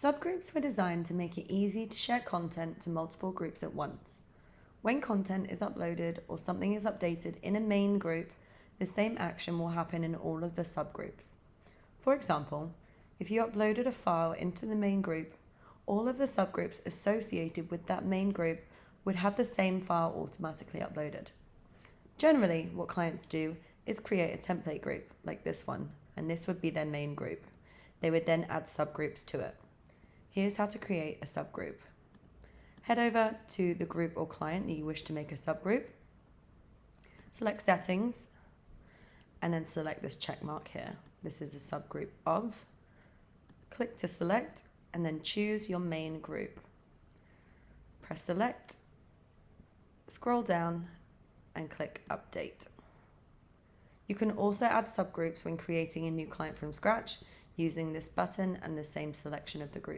Subgroups were designed to make it easy to share content to multiple groups at once. When content is uploaded or something is updated in a main group, the same action will happen in all of the subgroups. For example, if you uploaded a file into the main group, all of the subgroups associated with that main group would have the same file automatically uploaded. Generally, what clients do is create a template group like this one, and this would be their main group. They would then add subgroups to it. Here's how to create a subgroup. Head over to the group or client that you wish to make a subgroup. Select settings and then select this check mark here. This is a subgroup of. Click to select and then choose your main group. Press select, scroll down and click update. You can also add subgroups when creating a new client from scratch using this button and the same selection of the group.